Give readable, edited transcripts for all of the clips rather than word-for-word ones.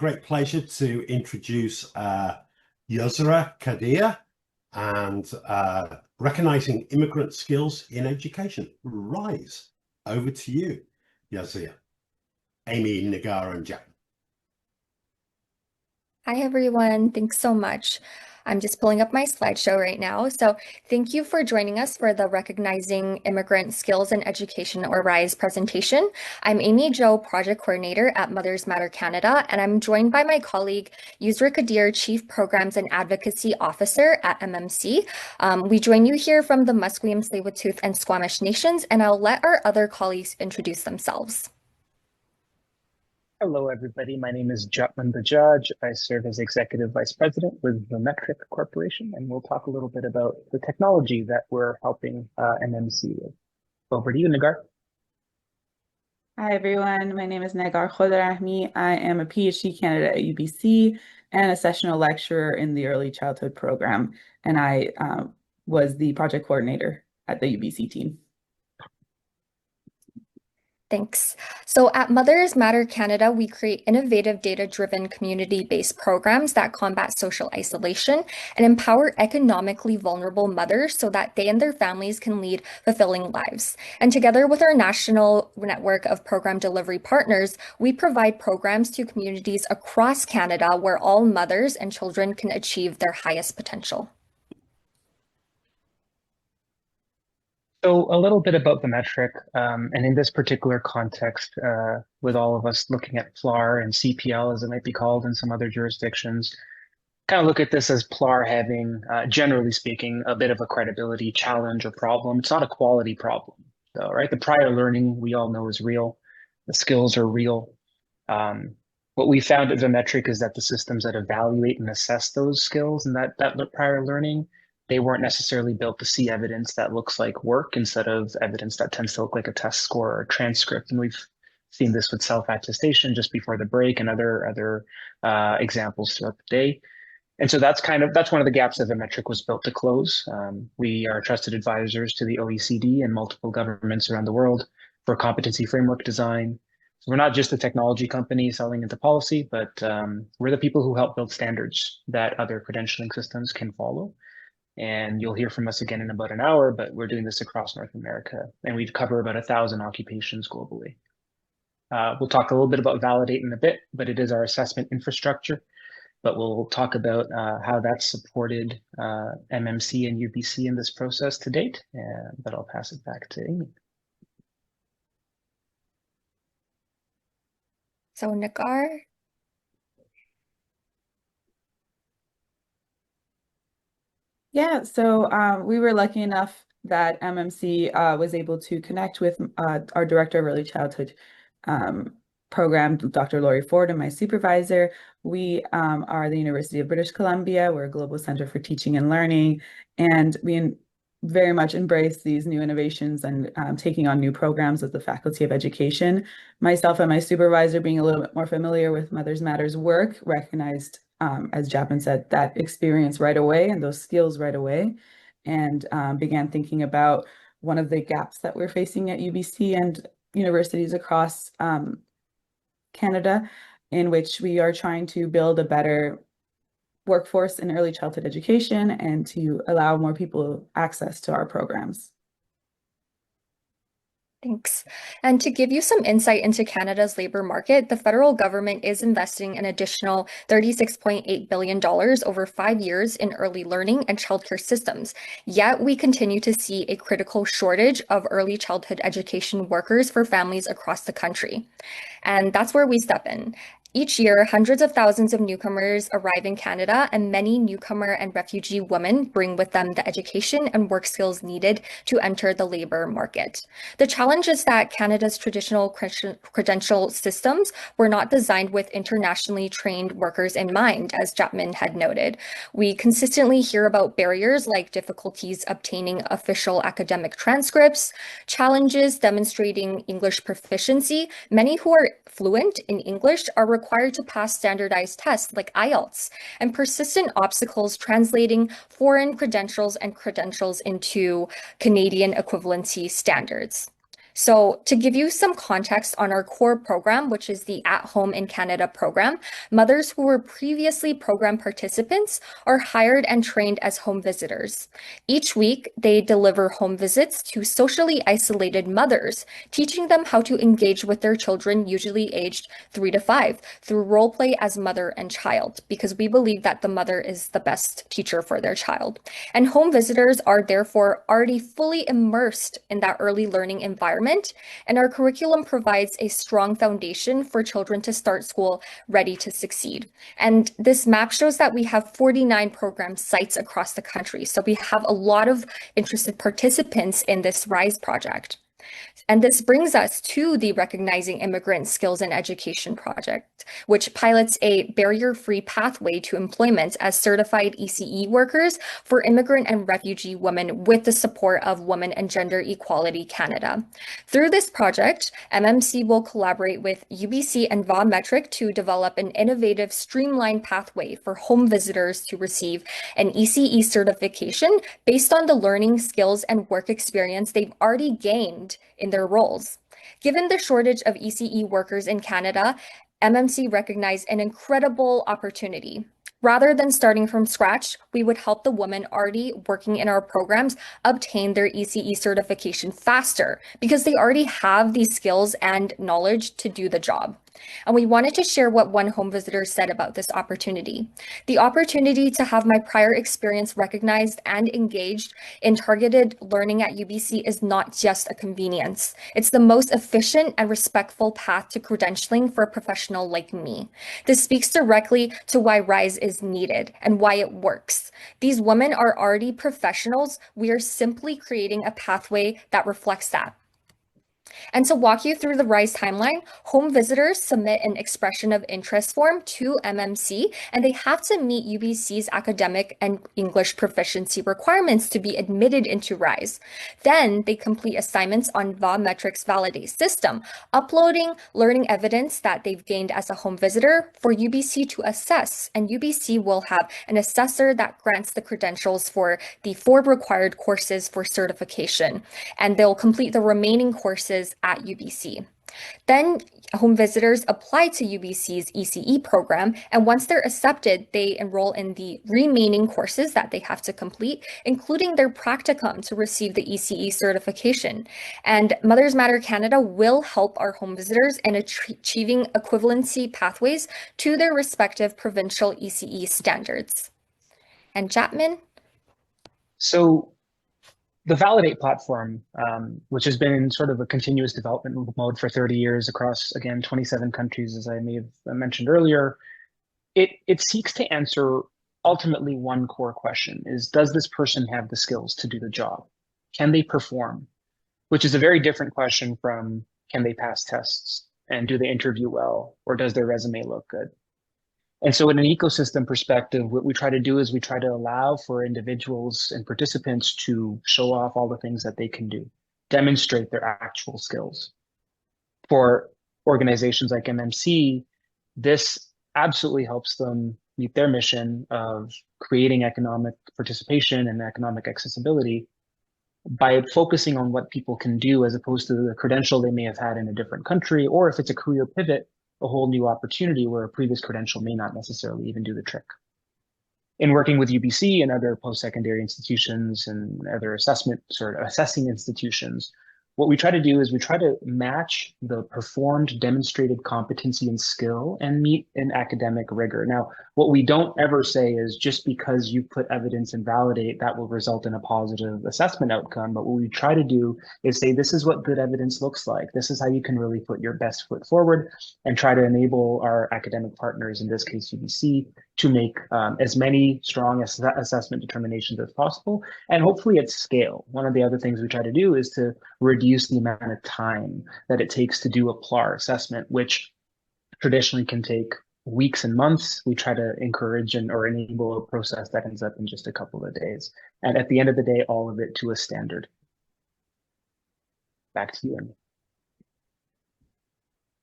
great pleasure to introduce Yusra Qadi and Recognizing Immigrant Skills in Education. Rise. Over to you, Yusra, Amy, Nagar, and Jack. Hi, everyone. Thanks so much. I'm just pulling up my slideshow right now. So thank you for joining us for the Recognizing Immigrant Skills in Education, or RISE presentation. I'm Amy Jo, Project Coordinator at Mothers Matter Canada, and I'm joined by my colleague, Yusra Qadi, Chief Programs and Advocacy Officer at MMC. We join you here from the Musqueam, Tsleil-Waututh, and Squamish Nations, and I'll let our other colleagues introduce themselves. Hello, everybody. My name is Jutman Bajaj. I serve as Executive Vice President with the Metric Corporation, and we'll talk a little bit about the technology that we're helping MMC with. Over to you, Nagar. Hi, everyone. My name is Nagar Khodarahmi. I am a PhD candidate at UBC and a sessional lecturer in the early childhood program, and I was the project coordinator at the UBC team. Thanks. So at Mothers Matter Canada, we create innovative data-driven community-based programs that combat social isolation and empower economically vulnerable mothers so that they and their families can lead fulfilling lives. And together with our national network of program delivery partners, we provide programs to communities across Canada where all mothers and children can achieve their highest potential. So a little bit about the metric, and in this particular context, with all of us looking at PLAR and CPL, as it might be called in some other jurisdictions, kind of look at this as PLAR having, generally speaking, a bit of a credibility challenge or problem. It's not a quality problem, though, right? The prior learning we all know is real. The skills are real. What we found at the metric is that the systems that evaluate and assess those skills and that prior learning, they weren't necessarily built to see evidence that looks like work instead of evidence that tends to look like a test score or a transcript. And we've seen this with self-attestation just before the break and other examples throughout the day. And so that's one of the gaps that the metric was built to close. We are trusted advisors to the OECD and multiple governments around the world for competency framework design. So we're not just a technology company selling into policy, but we're the people who help build standards that other credentialing systems can follow. And you'll hear from us again in about an hour, but we're doing this across North America, and we cover about 1,000 occupations globally. We'll talk a little bit about Validate in a bit, but it is our assessment infrastructure. But we'll talk about how that's supported MMC and UBC in this process to date, but I'll pass it back to Amy. So Nagar. Yeah, so we were lucky enough that MMC was able to connect with our Director of Early Childhood program, Dr. Laurie Ford, and my supervisor. We are the University of British Columbia. We're a global center for teaching and learning, and we very much embrace these new innovations and taking on new programs as the Faculty of Education. Myself and my supervisor, being a little bit more familiar with Mothers Matter's work, recognized, as Japman said, that experience right away and those skills right away, and began thinking about one of the gaps that we're facing at UBC and universities across Canada, in which we are trying to build a better workforce in early childhood education and to allow more people access to our programs. Thanks. And to give you some insight into Canada's labor market, the federal government is investing an additional $36.8 billion over 5 years in early learning and childcare systems. Yet we continue to see a critical shortage of early childhood education workers for families across the country. And that's where we step in. Each year, hundreds of thousands of newcomers arrive in Canada, and many newcomer and refugee women bring with them the education and work skills needed to enter the labor market. The challenge is that Canada's traditional credential systems were not designed with internationally trained workers in mind, as Japman had noted. We consistently hear about barriers like difficulties obtaining official academic transcripts, challenges demonstrating English proficiency. Many who are fluent in English are required to pass standardized tests like IELTS, and persistent obstacles translating foreign credentials and credentials into Canadian equivalency standards. So to give you some context on our core program, which is the At Home in Canada program, mothers who were previously program participants are hired and trained as home visitors. Each week, they deliver home visits to socially isolated mothers, teaching them how to engage with their children, usually aged 3 to 5, through role play as mother and child, because we believe that the mother is the best teacher for their child. And home visitors are therefore already fully immersed in that early learning environment, and our curriculum provides a strong foundation for children to start school ready to succeed. And this map shows that we have 49 program sites across the country. So we have a lot of interested participants in this RISE project. And this brings us to the Recognizing Immigrant Skills and Education project, which pilots a barrier-free pathway to employment as certified ECE workers for immigrant and refugee women with the support of Women and Gender Equality Canada. Through this project, MMC will collaborate with UBC and Volumetric to develop an innovative, streamlined pathway for home visitors to receive an ECE certification based on the learning, skills, and work experience they've already gained in their roles. Given the shortage of ECE workers in Canada, MMC recognized an incredible opportunity. Rather than starting from scratch, we would help the women already working in our programs obtain their ECE certification faster because they already have these skills and knowledge to do the job. And we wanted to share what one home visitor said about this opportunity. The opportunity to have my prior experience recognized and engaged in targeted learning at UBC is not just a convenience. It's the most efficient and respectful path to credentialing for a professional like me. This speaks directly to why RISE is needed and why it works. These women are already professionals. We are simply creating a pathway that reflects that. And to walk you through the RISE timeline, home visitors submit an expression of interest form to MMC, and they have to meet UBC's academic and English proficiency requirements to be admitted into RISE. Then they complete assignments on Volumetric's Validate system, uploading learning evidence that they've gained as a home visitor for UBC to assess, and UBC will have an assessor that grants the credentials for the 4 required courses for certification, and they'll complete the remaining courses at UBC. Then home visitors apply to UBC's ECE program, and once they're accepted, they enroll in the remaining courses that they have to complete, including their practicum to receive the ECE certification. And Mothers Matter Canada will help our home visitors in achieving equivalency pathways to their respective provincial ECE standards. And Chapman? So the Validate platform, which has been in sort of a continuous development mode for 30 years across, again, 27 countries, as I may have mentioned earlier, it seeks to answer ultimately one core question is, does this person have the skills to do the job? Can they perform? Which is a very different question from, can they pass tests and do they interview well, or does their resume look good? And so in an ecosystem perspective, what we try to do is we try to allow for individuals and participants to show off all the things that they can do, demonstrate their actual skills. For organizations like MMC, this absolutely helps them meet their mission of creating economic participation and economic accessibility by focusing on what people can do as opposed to the credential they may have had in a different country, or if it's a career pivot, a whole new opportunity where a previous credential may not necessarily even do the trick. In working with UBC and other post-secondary institutions and other assessing institutions, what we try to do is we try to match the performed demonstrated competency and skill and meet an academic rigor. Now, what we don't ever say is just because you put evidence and validate, that will result in a positive assessment outcome. But what we try to do is say, this is what good evidence looks like. This is how you can really put your best foot forward and try to enable our academic partners, in this case, UBC, to make as many strong assessment determinations as possible, and hopefully at scale. One of the other things we try to do is to reduce the amount of time that it takes to do a PLAR assessment, which traditionally can take weeks and months. We try to encourage or enable a process that ends up in just a couple of days. And at the end of the day, all of it to a standard. Back to you, Amy.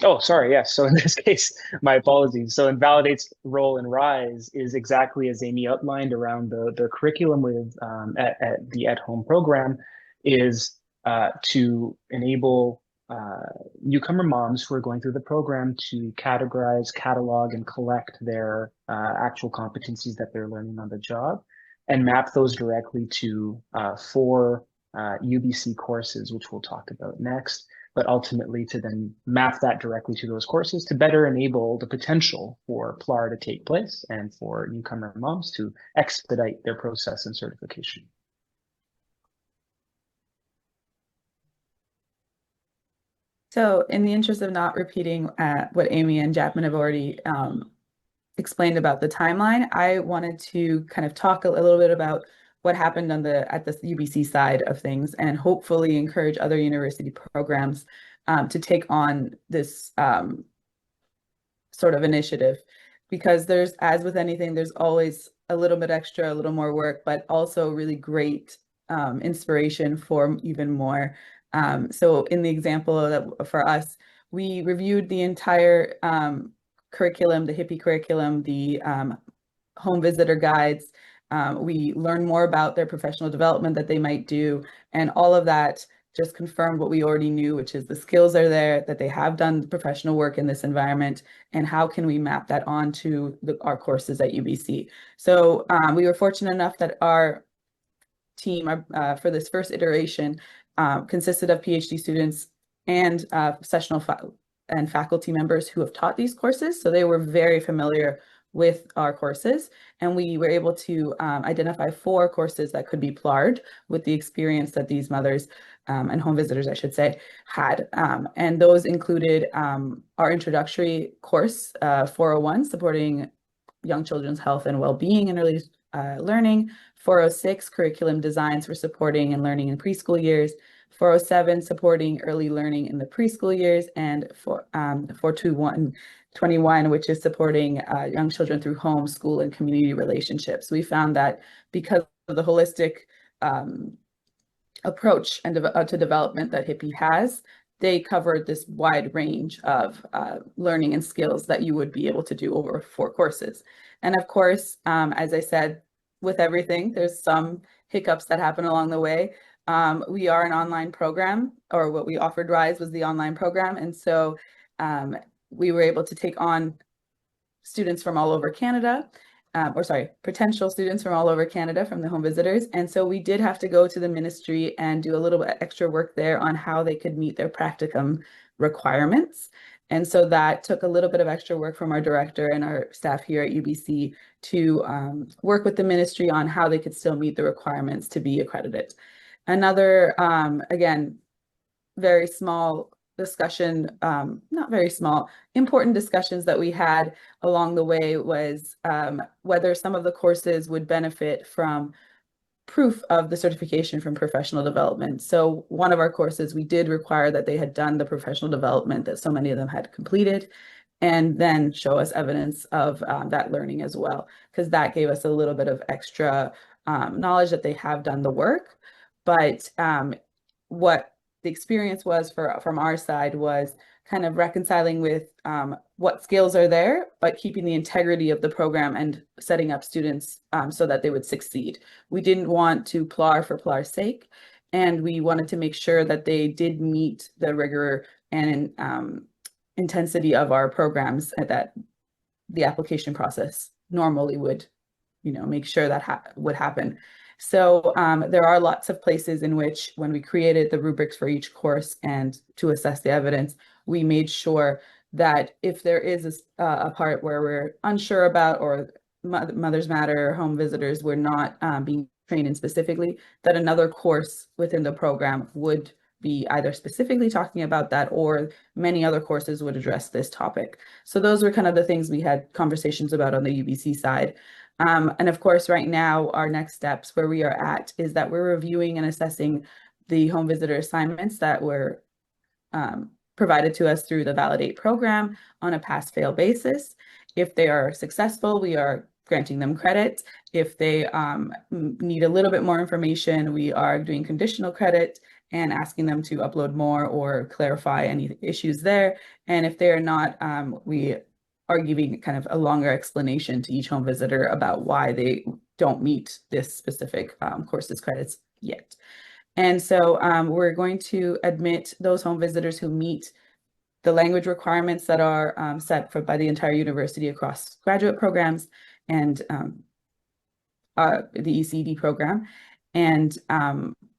Oh, sorry, yes. So in this case, my apologies. So Invalidate's role in RISE is exactly as Amy outlined around the curriculum with at the at-home program is to enable newcomer moms who are going through the program to categorize, catalog, and collect their actual competencies that they're learning on the job and map those directly to 4 UBC courses, which we'll talk about next, but ultimately to then map that directly to those courses to better enable the potential for PLAR to take place and for newcomer moms to expedite their process and certification. So in the interest of not repeating what Amy and Japman have already explained about the timeline, I wanted to kind of talk a little bit about what happened on at the UBC side of things and hopefully encourage other university programs to take on this sort of initiative. Because there's, as with anything, there's always a little bit extra, a little more work, but also really great inspiration for even more. So in the example that for us, we reviewed the entire curriculum, the HIPPY curriculum, the home visitor guides. We learned more about their professional development that they might do, and all of that just confirmed what we already knew, which is the skills are there, that they have done professional work in this environment, and how can we map that onto our courses at UBC. So we were fortunate enough that our team for this first iteration consisted of PhD students and sessional and faculty members who have taught these courses. So they were very familiar with our courses, and we were able to identify 4 courses that could be PLAR'd with the experience that these mothers and home visitors, I should say, had. And those included our introductory course, 401, supporting young children's health and well-being and early learning, 406, curriculum designs for supporting and learning in preschool years, 407, supporting early learning in the preschool years, and 421, which is supporting young children through home, school, and community relationships. We found that because of the holistic approach and to development that HIPPY has, they covered this wide range of learning and skills that you would be able to do over 4 courses. And of course, as I said, with everything, there's some hiccups that happen along the way. We are an online program, or what we offered RISE was the online program. And so we were able to take on students from all over Canada, potential students from all over Canada from the home visitors. And so we did have to go to the ministry and do a little bit extra work there on how they could meet their practicum requirements. And so that took a little bit of extra work from our director and our staff here at UBC to work with the ministry on how they could still meet the requirements to be accredited. Another, again, very small discussion, not very small, important discussions that we had along the way was whether some of the courses would benefit from proof of the certification from professional development. So one of our courses, we did require that they had done the professional development that so many of them had completed, and then show us evidence of that learning as well, because that gave us a little bit of extra knowledge that they have done the work. But what the experience was from our side was kind of reconciling with what skills are there, but keeping the integrity of the program and setting up students so that they would succeed. We didn't want to PLAR for PLAR's sake, and we wanted to make sure that they did meet the rigor and intensity of our programs, and that the application process normally would, make sure that would happen. So there are lots of places in which, when we created the rubrics for each course and to assess the evidence, we made sure that if there is a part where we're unsure about, or Mothers Matter or home visitors were not being trained in specifically, that another course within the program would be either specifically talking about that, or many other courses would address this topic. So those were kind of the things we had conversations about on the UBC side. And of course, right now, our next steps where we are at is that we're reviewing and assessing the home visitor assignments that were provided to us through the Validate program on a pass-fail basis. If they are successful, we are granting them credit. If they need a little bit more information, we are doing conditional credit and asking them to upload more or clarify any issues there. And if they're not, we are giving kind of a longer explanation to each home visitor about why they don't meet this specific courses credits yet. And so we're going to admit those home visitors who meet the language requirements that are set by the entire university across graduate programs and the ECD program. And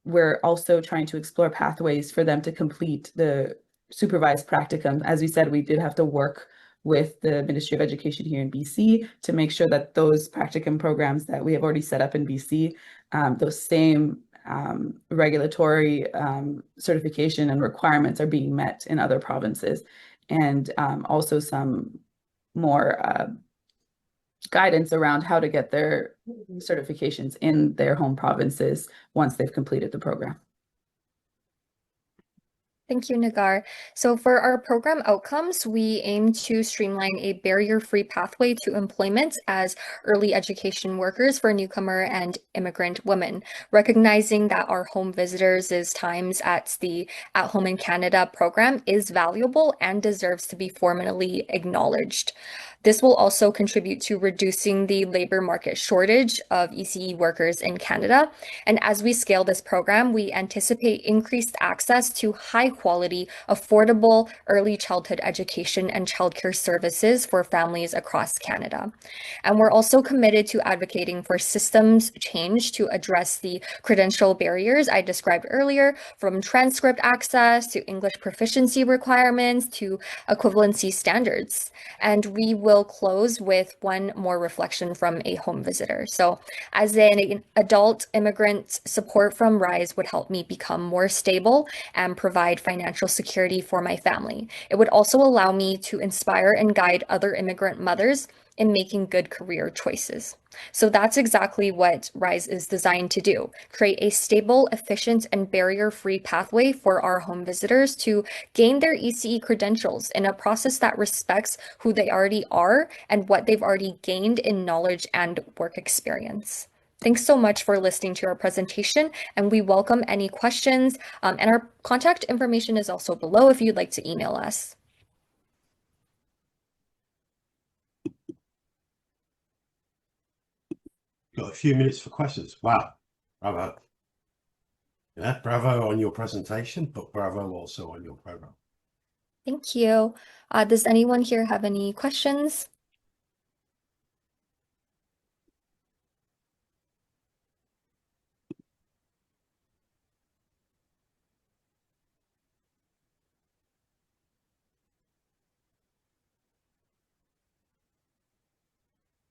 we're also trying to explore pathways for them to complete the supervised practicum. As we said, we did have to work with the Ministry of Education here in BC to make sure that those practicum programs that we have already set up in BC, those same regulatory certification and requirements are being met in other provinces, and also some more guidance around how to get their certifications in their home provinces once they've completed the program. Thank you, Nagar. So for our program outcomes, we aim to streamline a barrier-free pathway to employment as early education workers for newcomer and immigrant women, recognizing that our home visitors' times at the At Home in Canada program is valuable and deserves to be formally acknowledged. This will also contribute to reducing the labor market shortage of ECE workers in Canada. And as we scale this program, we anticipate increased access to high-quality, affordable early childhood education and childcare services for families across Canada. And we're also committed to advocating for systems change to address the credential barriers I described earlier, from transcript access to English proficiency requirements to equivalency standards. And we will close with one more reflection from a home visitor. So as an adult immigrant, support from RISE would help me become more stable and provide financial security for my family. It would also allow me to inspire and guide other immigrant mothers in making good career choices. So that's exactly what RISE is designed to do: create a stable, efficient, and barrier-free pathway for our home visitors to gain their ECE credentials in a process that respects who they already are and what they've already gained in knowledge and work experience. Thanks so much for listening to our presentation, and we welcome any questions. And our contact information is also below if you'd like to email us. Got a few minutes for questions. Wow, bravo. Yeah, bravo on your presentation, but bravo also on your program. Thank you. Does anyone here have any questions?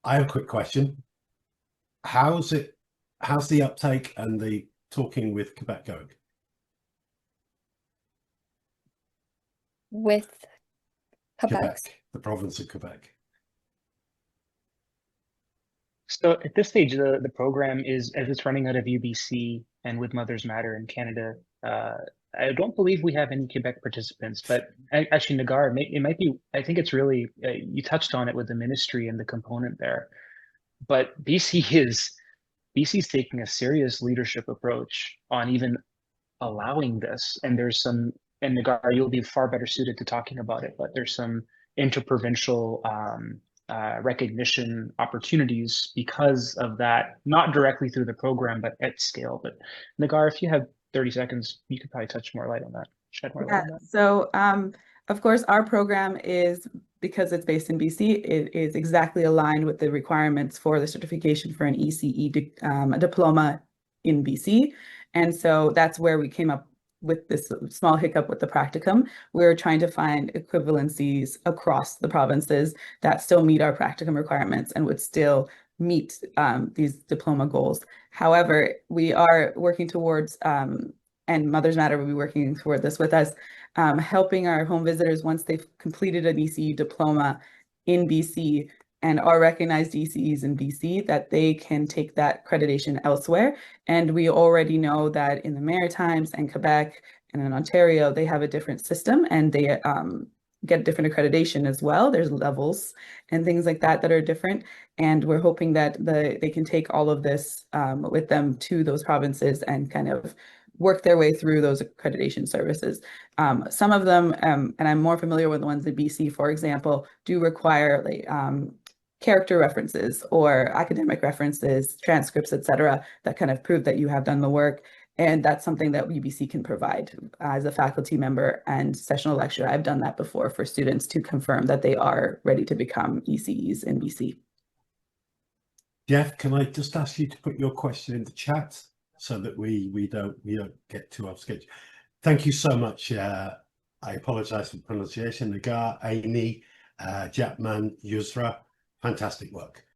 I have a quick question. How's the uptake and the talking with Quebec going? With Quebec? The province of Quebec. So at this stage, the program is, as it's running out of UBC and with Mothers Matter in Canada, I don't believe we have any Quebec participants, but actually, Nagar, it might be, I think it's really, you touched on it with the ministry and the component there, but BC's taking a serious leadership approach on even allowing this. And there's some, and Nagar, you'll be far better suited to talking about it, but there's some interprovincial recognition opportunities because of that, not directly through the program, but at scale. But Nagar, if you have 30 seconds, you could probably touch more light on that, shed more light on that. So of course, our program is, because it's based in BC, it is exactly aligned with the requirements for the certification for an ECE diploma in BC. And so that's where we came up with this small hiccup with the practicum. We're trying to find equivalencies across the provinces that still meet our practicum requirements and would still meet these diploma goals. However, we are working towards, and Mothers Matter will be working toward this with us, helping our home visitors, once they've completed an ECE diploma in BC and are recognized ECEs in BC, that they can take that accreditation elsewhere. And we already know that in the Maritimes and Quebec and in Ontario, they have a different system, and they get different accreditation as well. There's levels and things like that that are different. And we're hoping that they can take all of this with them to those provinces and kind of work their way through those accreditation services. Some of them, and I'm more familiar with the ones in BC, for example, do require like, character references or academic references, transcripts, etc., that kind of prove that you have done the work. And that's something that UBC can provide. As a faculty member and sessional lecturer, I've done that before for students to confirm that they are ready to become ECEs in BC. Jeff, can I just ask you to put your question in the chat so that we don't get too off schedule? Thank you so much. I apologize for the pronunciation. Nagar, Amy, Japman, Yusra, fantastic work.